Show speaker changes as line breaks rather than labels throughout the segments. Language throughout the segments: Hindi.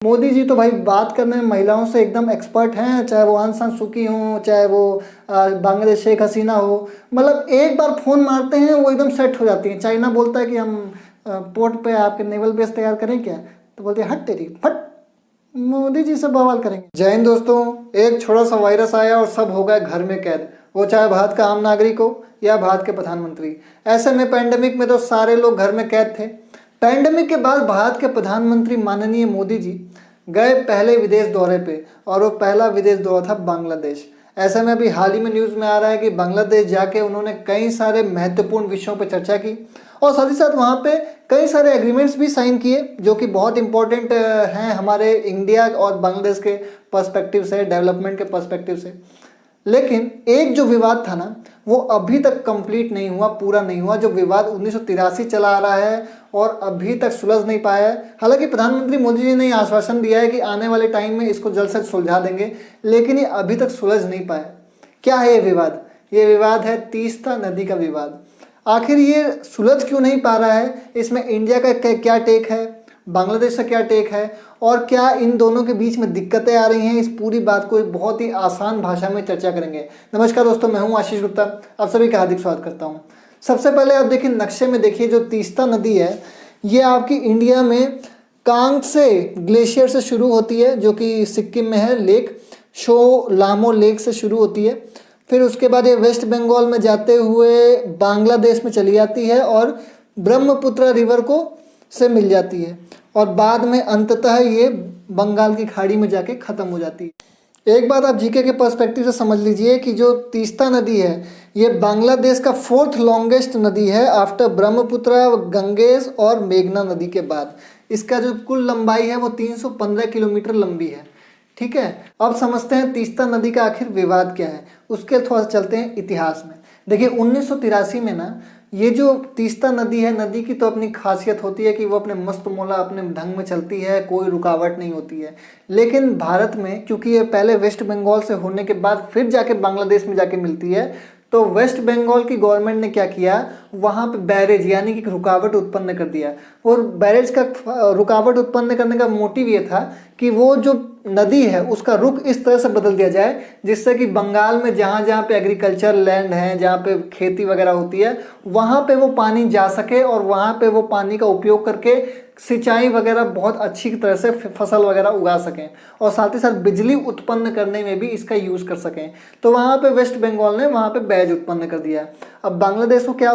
मोदी जी तो भाई बात करने में महिलाओं से एकदम एक्सपर्ट हैं, चाहे वो आंग सान सूकी हो, चाहे वो बांग्लादेश शेख हसीना हो। मतलब एक बार फ़ोन मारते हैं वो एकदम सेट हो जाती हैं। चाइना बोलता है कि हम पोर्ट पे आपके नेवल बेस तैयार करें क्या, तो बोलते हैं हट तेरी फट, मोदी जी से बवाल करेंगे। जय हिंद दोस्तों। एक छोटा सा वायरस आया और सब हो गए घर में कैद, वो चाहे भारत का आम नागरिक हो या भारत के प्रधानमंत्री। ऐसे में पैंडेमिक में तो सारे लोग घर में कैद थे। पैंडेमिक के बाद भारत के प्रधानमंत्री माननीय मोदी जी गए पहले विदेश दौरे पे, और वो पहला विदेश दौरा था बांग्लादेश। ऐसे में अभी हाल ही में न्यूज़ में आ रहा है कि बांग्लादेश जाके उन्होंने कई सारे महत्वपूर्ण विषयों पर चर्चा की, और साथ ही साथ वहाँ पे कई सारे एग्रीमेंट्स भी साइन किए जो कि बहुत इंपॉर्टेंट हैं हमारे इंडिया और बांग्लादेश के पर्सपेक्टिव से, डेवलपमेंट के पर्सपेक्टिव से। लेकिन एक जो विवाद था ना, वो अभी तक कंप्लीट नहीं हुआ, पूरा नहीं हुआ। जो विवाद 1983 चला आ रहा है और अभी तक सुलझ नहीं पाया है। हालांकि प्रधानमंत्री मोदी जी ने आश्वासन दिया है कि आने वाले टाइम में इसको जल्द से सुलझा देंगे, लेकिन ये अभी तक सुलझ नहीं पाया। क्या है ये विवाद? ये विवाद है तीस्ता नदी का विवाद। आखिर ये सुलझ क्यों नहीं पा रहा है? इसमें इंडिया का क्या टेक है, बांग्लादेश का क्या टेक है, और क्या इन दोनों के बीच में दिक्कतें आ रही हैं? इस पूरी बात को एक बहुत ही आसान भाषा में चर्चा करेंगे। नमस्कार दोस्तों, मैं हूं आशीष गुप्ता, आप सभी का हार्दिक स्वागत करता हूं। सबसे पहले आप देखिए नक्शे में, देखिए जो तीस्ता नदी है ये आपकी इंडिया में कांगसे ग्लेशियर से शुरू होती है, जो कि सिक्किम में है। लेक शो लामो लेक से शुरू होती है। फिर उसके बाद ये वेस्ट बंगाल में जाते हुए बांग्लादेश में चली जाती है और ब्रह्मपुत्र रिवर को से मिल जाती है, और बाद में अंततः ये बंगाल की खाड़ी में जाके ख़त्म हो जाती है। एक बात आप जीके के पर्सपेक्टिव से समझ लीजिए कि जो तीस्ता नदी है ये बांग्लादेश का 4th लॉन्गेस्ट नदी है आफ्टर ब्रह्मपुत्र, गंगेश और मेघना नदी के बाद। इसका जो कुल लंबाई है वो 315 किलोमीटर लंबी है। ठीक है, अब समझते हैं तीस्ता नदी का आखिर विवाद क्या है। उसके थोड़ा चलते हैं इतिहास में। देखिए 1983 में ना, ये जो तीस्ता नदी है, नदी की तो अपनी खासियत होती है कि वो अपने मस्त मौला अपने ढंग में चलती है, कोई रुकावट नहीं होती है। लेकिन भारत में क्योंकि ये पहले वेस्ट बंगाल से होने के बाद फिर जाके बांग्लादेश में जाके मिलती है, तो वेस्ट बंगाल की गवर्नमेंट ने क्या किया, वहाँ पे बैरेज यानी कि रुकावट उत्पन्न कर दिया। और बैरेज का रुकावट उत्पन्न करने का मोटिव ये था कि वो जो नदी है उसका रुख इस तरह से बदल दिया जाए जिससे कि बंगाल में जहाँ जहाँ पे एग्रीकल्चर लैंड है, जहाँ पे खेती वगैरह होती है, वहाँ पे वो पानी जा सके और वहाँ पे वो पानी का उपयोग करके सिंचाई वगैरह बहुत अच्छी तरह से फसल वगैरह उगा सकें, और साथ ही साथ बिजली उत्पन्न करने में भी इसका यूज़ कर सकें। तो वहाँ पे वेस्ट बंगाल ने वहाँ पे बैज उत्पन्न कर दिया। अब बांग्लादेश को क्या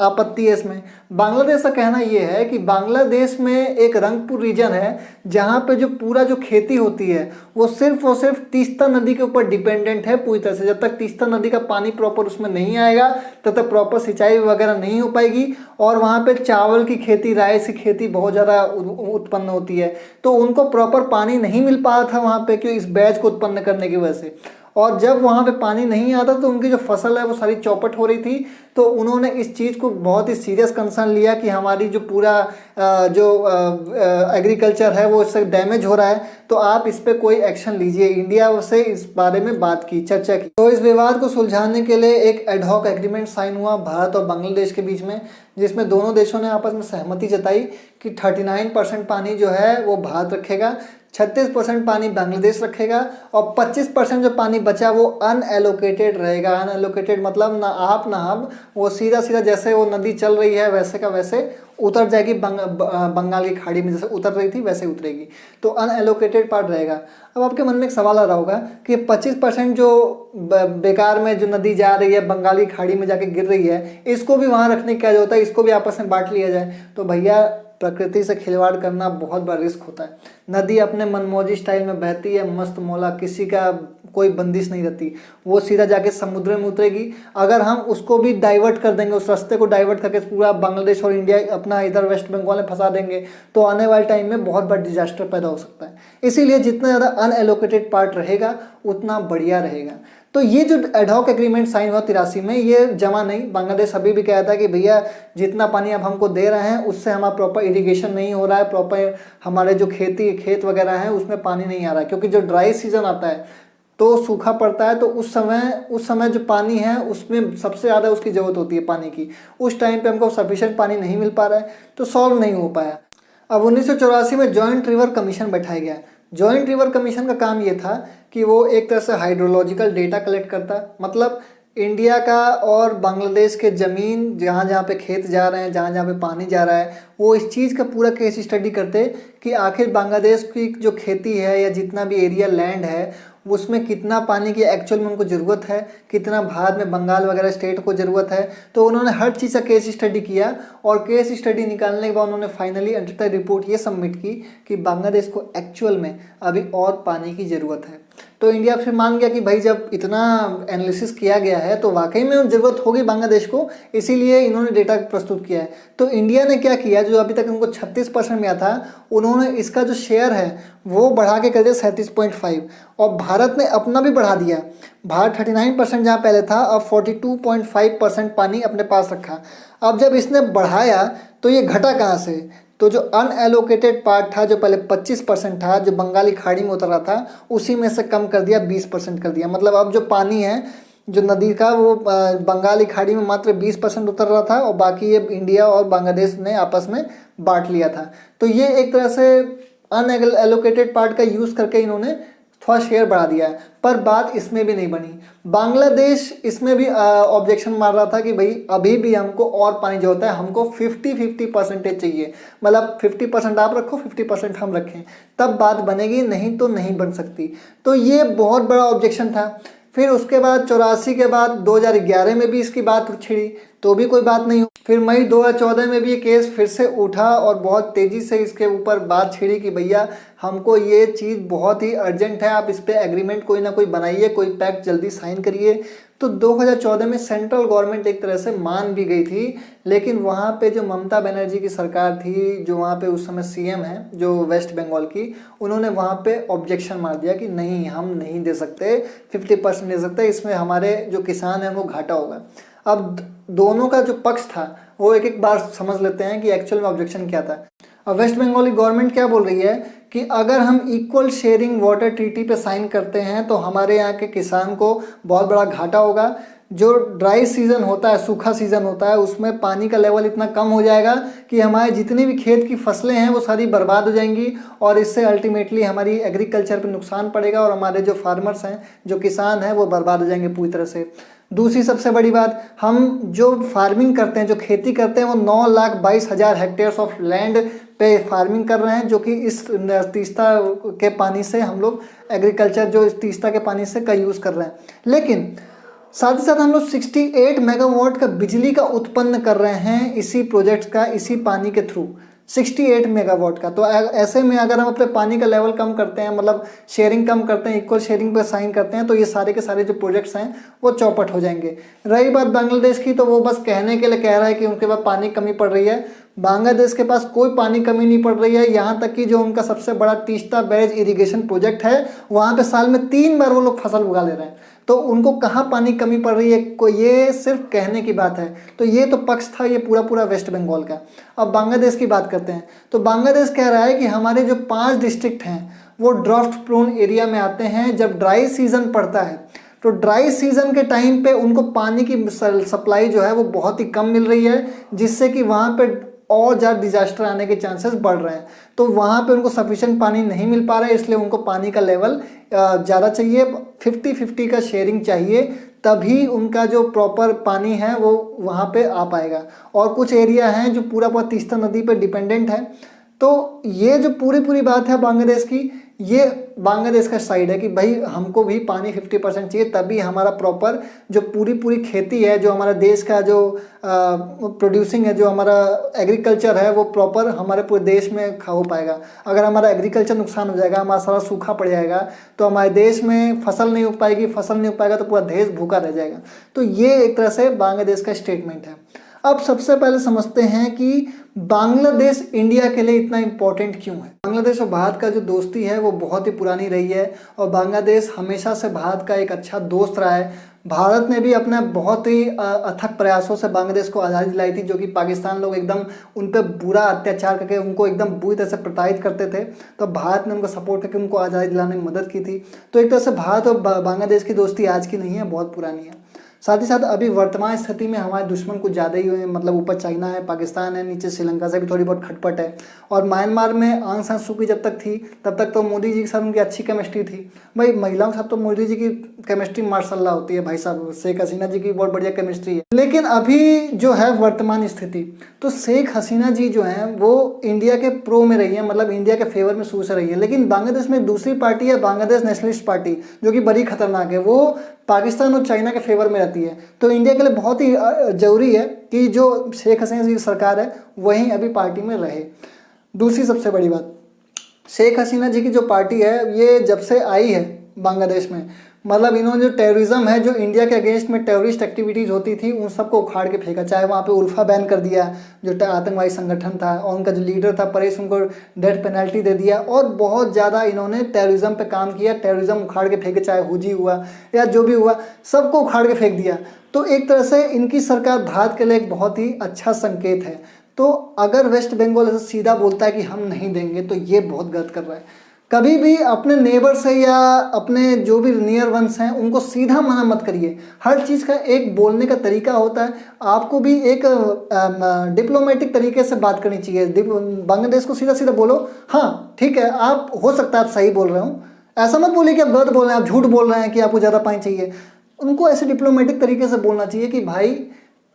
आपत्ति है इसमें? बांग्लादेश का कहना ये है कि बांग्लादेश में एक रंगपुर रीजन है जहाँ पे जो पूरा जो खेती होती है वो सिर्फ और सिर्फ तीस्ता नदी के ऊपर डिपेंडेंट है पूरी तरह से। जब तक तीस्ता नदी का पानी प्रॉपर उसमें नहीं आएगा तब तक प्रॉपर सिंचाई वगैरह नहीं हो पाएगी, और वहाँ पे चावल की खेती, राइस की खेती बहुत ज़्यादा उत्पन्न होती है। तो उनको प्रॉपर पानी नहीं मिल पा रहा था वहाँ पे, क्यों? इस बैच को उत्पन्न करने की वजह से। और जब वहाँ पे पानी नहीं आता तो उनकी जो फसल है वो सारी चौपट हो रही थी। तो उन्होंने इस चीज़ को बहुत ही सीरियस कंसर्न लिया कि हमारी जो पूरा जो एग्रीकल्चर है वो इससे डैमेज हो रहा है, तो आप इस पर कोई एक्शन लीजिए। इंडिया से इस बारे में बात की, चर्चा की। तो इस विवाद को सुलझाने के लिए एक एडहॉक एग्रीमेंट साइन हुआ भारत और बांग्लादेश के बीच में, जिसमें दोनों देशों ने आपस में सहमति जताई कि 39% पानी जो है वो भारत रखेगा, 36% पानी बांग्लादेश रखेगा, और 25% जो पानी बचा वो अनएलोकेटेड रहेगा। अनएलोकेटेड मतलब ना आप ना हम, वो सीधा सीधा जैसे वो नदी चल रही है वैसे का वैसे उतर जाएगी बंगाल की खाड़ी में, जैसे उतर रही थी वैसे उतरेगी। तो अनएलोकेटेड पार्ट रहेगा। अब आपके मन में एक सवाल आ रहा होगा कि 25% जो बेकार में जो नदी जा रही है बंगाल की खाड़ी में जाके गिर रही है, इसको भी वहाँ रखने की क्या जरूरत है, इसको भी आपस में बांट लिया जाए। तो भैया प्रकृति से खिलवाड़ करना बहुत बड़ा रिस्क होता है। नदी अपने मनमौजी स्टाइल में बहती है, मस्त मौला, किसी का कोई बंदिश नहीं रहती, वो सीधा जाके समुद्र में उतरेगी। अगर हम उसको भी डाइवर्ट कर देंगे, उस रास्ते को डाइवर्ट करके पूरा बांग्लादेश और इंडिया अपना इधर वेस्ट बंगाल में फंसा देंगे, तो आने वाले टाइम में बहुत बड़ा डिजास्टर पैदा हो सकता है। इसीलिए जितना ज़्यादा अनएलोकेटेड पार्ट रहेगा उतना बढ़िया रहेगा। तो ये जो एडहॉक एग्रीमेंट साइन हुआ 83 में, ये जमा नहीं। बांग्लादेश अभी भी कहता है कि भैया जितना पानी आप हमको दे रहे हैं उससे हमारा प्रॉपर इरिगेशन नहीं हो रहा है, प्रॉपर हमारे जो खेत वगैरह हैं उसमें पानी नहीं आ रहा है। क्योंकि जो ड्राई सीजन आता है तो सूखा पड़ता है, तो उस समय जो पानी है उसमें सबसे ज़्यादा उसकी ज़रूरत होती है पानी की। उस टाइम पे हमको सफिशिएंट पानी नहीं मिल पा रहा है, तो सॉल्व नहीं हो पाया। अब 1984 में जॉइंट रिवर कमीशन बैठाया गया। जॉइंट रिवर कमीशन का काम ये था कि वो एक तरह से हाइड्रोलॉजिकल डेटा कलेक्ट करता, मतलब इंडिया का और बांग्लादेश के ज़मीन जहाँ जहाँ पे खेत जा रहे हैं, जहाँ जहाँ पे पानी जा रहा है, वो इस चीज़ का पूरा केस स्टडी करते कि आखिर बांग्लादेश की जो खेती है या जितना भी एरिया लैंड है उसमें कितना पानी की एक्चुअल में उनको ज़रूरत है, कितना बाद में बंगाल वगैरह स्टेट को ज़रूरत है। तो उन्होंने हर चीज़ का केस स्टडी किया और केस स्टडी निकालने के बाद उन्होंने फाइनली अंततः रिपोर्ट ये सबमिट की कि बांग्लादेश को एक्चुअल में अभी और पानी की ज़रूरत है। तो इंडिया फिर मान गया कि भाई जब इतना एनालिसिस किया गया है तो वाकई में ज़रूरत होगी बांग्लादेश को, इसीलिए इन्होंने डेटा प्रस्तुत किया है। तो इंडिया ने क्या किया, जो अभी तक उनको 36% मिला था, उन्होंने इसका जो शेयर है वो बढ़ा के कर दिया 37.5, और भारत ने अपना भी बढ़ा दिया। भारत 39% जहाँ पहले था, अब 42.5% पानी अपने पास रखा। अब जब इसने बढ़ाया तो ये घटा कहाँ से, तो जो अनएलोकेटेड पार्ट था, जो पहले 25% था, जो बंगाली खाड़ी में उतर रहा था, उसी में से कम कर दिया, 20% कर दिया। मतलब अब जो पानी है जो नदी का वो बंगाली खाड़ी में मात्र 20% उतर रहा था और बाकी ये इंडिया और बांग्लादेश ने आपस में बांट लिया था। तो ये एक तरह से अनएलोकेटेड पार्ट का यूज़ करके इन्होंने थोड़ा शेयर बढ़ा दिया है। पर बात इसमें भी नहीं बनी, बांग्लादेश इसमें भी ऑब्जेक्शन मार रहा था कि भाई अभी भी हमको और पानी जो होता है, हमको 50-50% चाहिए, मतलब 50% आप रखो 50% हम रखें, तब बात बनेगी, नहीं तो नहीं बन सकती। तो ये बहुत बड़ा ऑब्जेक्शन था। फिर उसके बाद 84 के बाद 2011 में भी इसकी बात छिड़ी तो भी कोई बात नहीं। फिर मई 2014 में भी ये केस फिर से उठा और बहुत तेज़ी से इसके ऊपर बात छिड़ी कि भैया हमको ये चीज़ बहुत ही अर्जेंट है, आप इस पर एग्रीमेंट कोई ना कोई बनाइए, कोई पैक्ट जल्दी साइन करिए। तो 2014 में सेंट्रल गवर्नमेंट एक तरह से मान भी गई थी, लेकिन वहाँ पे जो ममता बनर्जी की सरकार थी, जो वहाँ पे उस समय सीएम है जो वेस्ट बंगाल की, उन्होंने वहाँ पे ऑब्जेक्शन मार दिया कि नहीं, हम नहीं दे सकते, 50% दे सकते, इसमें हमारे जो किसान हैं वो घाटा होगा। अब दोनों का जो पक्ष था वो एक एक बार समझ लेते हैं कि एक्चुअल में ऑब्जेक्शन क्या था। अब वेस्ट बंगाली गवर्नमेंट क्या बोल रही है कि अगर हम इक्वल शेयरिंग वाटर ट्रीटी पे साइन करते हैं तो हमारे यहाँ के किसान को बहुत बड़ा घाटा होगा। जो ड्राई सीज़न होता है, सूखा सीज़न होता है, उसमें पानी का लेवल इतना कम हो जाएगा कि हमारे जितनी भी खेत की फसलें हैं वो सारी बर्बाद हो जाएंगी और इससे अल्टीमेटली हमारी एग्रीकल्चर पे नुकसान पड़ेगा और हमारे जो फार्मर्स हैं, जो किसान हैं, वो बर्बाद हो जाएंगे पूरी तरह से। दूसरी सबसे बड़ी बात, हम जो फार्मिंग करते हैं, जो खेती करते हैं, वो 9,22,000 हेक्टेयर्स ऑफ लैंड पे फार्मिंग कर रहे हैं, जो कि इस तीस्ता के पानी से हम लोग एग्रीकल्चर जो इस तीस्ता के पानी से का यूज़ कर रहे हैं। लेकिन साथ ही साथ हम लोग 68 मेगावाट का बिजली का उत्पन्न कर रहे हैं इसी प्रोजेक्ट का, इसी पानी के थ्रू 68 मेगावाट का। तो ऐसे में अगर हम अपने पानी का लेवल कम करते हैं, मतलब शेयरिंग कम करते हैं, इक्वल शेयरिंग पर साइन करते हैं, तो ये सारे के सारे जो प्रोजेक्ट्स हैं वो चौपट हो जाएंगे। रही बात बांग्लादेश की, तो वो बस कहने के लिए कह रहा है कि उनके पास पानी कमी पड़ रही है। बांग्लादेश के पास कोई पानी कमी नहीं पड़ रही है। यहाँ तक कि जो उनका सबसे बड़ा तीस्ता बैरेज इरिगेशन प्रोजेक्ट है, वहाँ पे साल में 3 बार वो लोग फसल उगा ले रहे हैं। तो उनको कहाँ पानी कमी पड़ रही है, कोई ये सिर्फ कहने की बात है। तो ये तो पक्ष था ये पूरा वेस्ट बंगाल का। अब बांग्लादेश की बात करते हैं। तो बांग्लादेश कह रहा है कि हमारे जो 5 डिस्ट्रिक्ट हैं वो ड्राफ्ट प्रोन एरिया में आते हैं। जब ड्राई सीजन पड़ता है तो ड्राई सीजन के टाइम पे उनको पानी की सप्लाई जो है वो बहुत ही कम मिल रही है, जिससे कि वहाँ पे और ज़्यादा डिजास्टर आने के चांसेस बढ़ रहे हैं। तो वहाँ पे उनको सफिशिएंट पानी नहीं मिल पा रहा है, इसलिए उनको पानी का लेवल ज़्यादा चाहिए, 50-50 का शेयरिंग चाहिए, तभी उनका जो प्रॉपर पानी है वो वहाँ पे आ पाएगा। और कुछ एरिया हैं जो पूरा तीस्ता नदी पे डिपेंडेंट है। तो ये जो पूरी बात है बांग्लादेश की, ये बांग्लादेश का साइड है कि भाई हमको भी पानी 50% चाहिए, तभी हमारा प्रॉपर जो पूरी खेती है, जो हमारा देश का जो प्रोड्यूसिंग है, जो हमारा एग्रीकल्चर है, वो प्रॉपर हमारे पूरे देश में हो पाएगा। अगर हमारा एग्रीकल्चर नुकसान हो जाएगा, हमारा सारा सूखा पड़ जाएगा, तो हमारे देश में फसल नहीं उग पाएगी, फसल नहीं उग पाएगा तो पूरा देश भूखा रह जाएगा। तो ये एक तरह से बांग्लादेश का स्टेटमेंट है। अब सबसे पहले समझते हैं कि बांग्लादेश इंडिया के लिए इतना इम्पोर्टेंट क्यों है। बांग्लादेश और भारत का जो दोस्ती है वो बहुत ही पुरानी रही है और बांग्लादेश हमेशा से भारत का एक अच्छा दोस्त रहा है। भारत ने भी अपने बहुत ही अथक प्रयासों से बांग्लादेश को आज़ादी दिलाई थी, जो कि पाकिस्तान लोग एकदम उन पर बुरा अत्याचार करके उनको एकदम बुरी तरह से प्रताड़ित करते थे, तो भारत ने उनको सपोर्ट करके उनको आज़ादी दिलाने में मदद की थी। तो एक तरह से भारत और बांग्लादेश की दोस्ती आज की नहीं है, बहुत पुरानी है। साथ ही साथ अभी वर्तमान स्थिति में हमारे दुश्मन कुछ ज़्यादा ही हुए, मतलब ऊपर चाइना है, पाकिस्तान है, नीचे श्रीलंका से भी थोड़ी बहुत खटपट है। और म्यांमार में आंग सान सू की जब तक थी तब तक तो मोदी जी के साथ उनकी अच्छी केमिस्ट्री थी। भाई महिलाओं के साथ तो मोदी जी की केमिस्ट्री माशाल्लाह होती है भाई साहब, शेख हसीना जी की बहुत बढ़िया केमिस्ट्री है। लेकिन अभी जो है वर्तमान स्थिति, तो शेख हसीना जी जो हैं वो इंडिया के प्रो में रही है, मतलब इंडिया के फेवर में शुरू से रही है। लेकिन बांग्लादेश में दूसरी पार्टी है, बांग्लादेश नेशनलिस्ट पार्टी, जो कि बड़ी खतरनाक है, वो पाकिस्तान और चाइना के फेवर में रहती है। तो इंडिया के लिए बहुत ही जरूरी है कि जो शेख हसीना जी की सरकार है वहीं अभी पार्टी में रहे। दूसरी सबसे बड़ी बात, शेख हसीना जी की जो पार्टी है ये जब से आई है बांग्लादेश में, मतलब इन्होंने जो टेररिज्म है, जो इंडिया के अगेंस्ट में टेररिस्ट एक्टिविटीज़ होती थी, उन सबको उखाड़ के फेंका। चाहे वहाँ पे उल्फा बैन कर दिया जो आतंकवादी संगठन था, और उनका जो लीडर था परेश, उनको डेथ पेनल्टी दे दिया, और बहुत ज़्यादा इन्होंने टेररिज्म पे काम किया। टेररिज्म उखाड़ के फेंके, चाहे हुजी हुआ या जो भी हुआ, सबको उखाड़ के फेंक दिया। तो एक तरह से इनकी सरकार भारत के लिए एक बहुत ही अच्छा संकेत है। तो अगर वेस्ट बंगाल ऐसे सीधा बोलता है कि हम नहीं देंगे, तो ये बहुत गलत कर रहा है। कभी भी अपने नेबर से या अपने जो भी नियर वंस हैं उनको सीधा मना मत करिए। हर चीज़ का एक बोलने का तरीका होता है, आपको भी एक डिप्लोमेटिक तरीके से बात करनी चाहिए। बांग्लादेश को सीधा सीधा बोलो, हाँ ठीक है, आप हो सकता है आप सही बोल रहे हो, ऐसा मत बोलिए कि आप गलत बोल रहे हैं, आप झूठ बोल रहे हैं कि आपको ज़्यादा पानी चाहिए। उनको ऐसे डिप्लोमेटिक तरीके से बोलना चाहिए कि भाई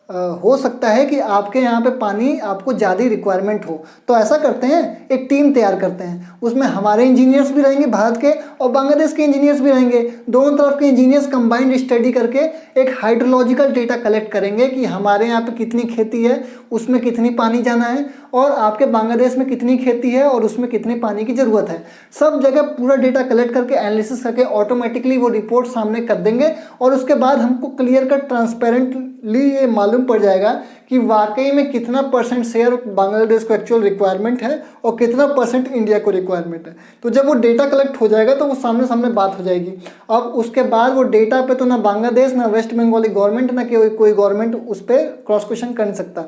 हो सकता है कि आपके यहाँ पे पानी आपको ज़्यादा रिक्वायरमेंट हो, तो ऐसा करते हैं, एक टीम तैयार करते हैं, उसमें हमारे इंजीनियर्स भी रहेंगे भारत के और बांग्लादेश के इंजीनियर्स भी रहेंगे। दोनों तरफ के इंजीनियर्स कंबाइंड स्टडी करके एक हाइड्रोलॉजिकल डेटा कलेक्ट करेंगे कि हमारे यहाँ पे कितनी खेती है, उसमें कितनी पानी जाना है, और आपके बांग्लादेश में कितनी खेती है और उसमें कितने पानी की ज़रूरत है। सब जगह पूरा डेटा कलेक्ट करके एनालिसिस करके ऑटोमेटिकली वो रिपोर्ट सामने कर देंगे, और उसके बाद हमको क्लियर कट ट्रांसपेरेंटली ये मालूम पड़ जाएगा कि वाकई में कितना % शेयर बांग्लादेश को एक्चुअल रिक्वायरमेंट है और कितना % इंडिया को रिक्वायरमेंट है। तो जब वो डेटा कलेक्ट हो जाएगा तो वो सामने सामने बात हो जाएगी। अब उसके बाद वो डेटा पे तो ना बांग्लादेश, ना वेस्ट बंगाली गवर्नमेंट, ना कोई गवर्नमेंट उस पर क्रॉस क्वेश्चन कर नहीं सकता।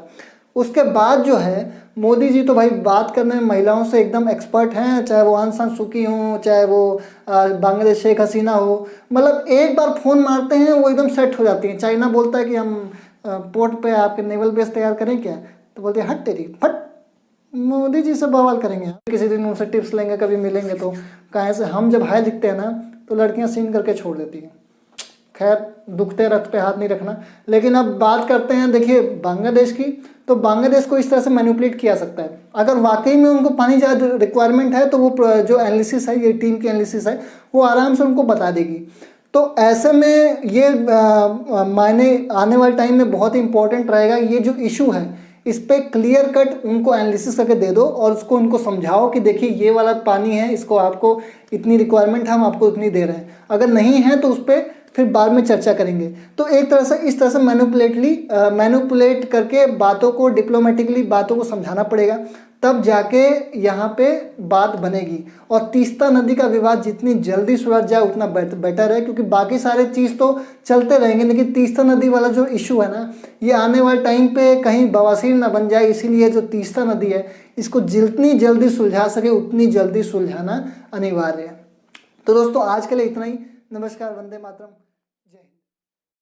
उसके बाद जो है मोदी जी तो भाई बात करने में महिलाओं से एकदम एक्सपर्ट हैं, चाहे वो आंग सान सूकी हों, चाहे वो बांग्लादेश शेख हसीना हो, मतलब एक बार फ़ोन मारते हैं वो एकदम सेट हो जाती हैं। चाइना बोलता है कि हम पोर्ट पे आपके नेवल बेस तैयार करें क्या, तो बोलते हैं हट तेरी फट, मोदी जी से बवाल करेंगे। किसी दिन उनसे टिप्स लेंगे, कभी मिलेंगे तो कहाँ से हम जब हाय लिखते हैं ना तो लड़कियाँ सीन करके छोड़ देती हैं। खैर दुखते रथ पे हाथ नहीं रखना। लेकिन अब बात करते हैं देखिए बांग्लादेश की, तो बांग्लादेश को इस तरह से मैनिपुलेट किया सकता है। अगर वाकई में उनको पानी ज़्यादा रिक्वायरमेंट है तो वो जो एनालिसिस है, ये टीम की एनालिसिस है, वो आराम से उनको बता देगी। तो ऐसे में ये मायने आने वाले टाइम में बहुत ही इंपॉर्टेंट रहेगा। ये जो इशू है इस पर क्लियर कट उनको एनालिसिस करके दे दो और उसको उनको समझाओ कि देखिए ये वाला पानी है, इसको आपको इतनी रिक्वायरमेंट है, हम आपको इतनी दे रहे हैं। अगर नहीं है तो उस पर फिर बाद में चर्चा करेंगे। तो एक तरह से इस तरह से मैनिपुलेट करके बातों को डिप्लोमेटिकली बातों को समझाना पड़ेगा, तब जाके यहाँ पे बात बनेगी। और तीस्ता नदी का विवाद जितनी जल्दी सुलझ जाए उतना बेटर है, क्योंकि बाकी सारे चीज़ तो चलते रहेंगे, लेकिन तीस्ता नदी वाला जो इशू है ना, ये आने वाले टाइम पे कहीं बवासीर ना बन जाए। इसीलिए जो तीस्ता नदी है इसको जितनी जल्दी सुलझा सके उतनी जल्दी सुलझाना अनिवार्य है। तो दोस्तों आज के लिए इतना ही। नमस्कार, वंदे मातरम।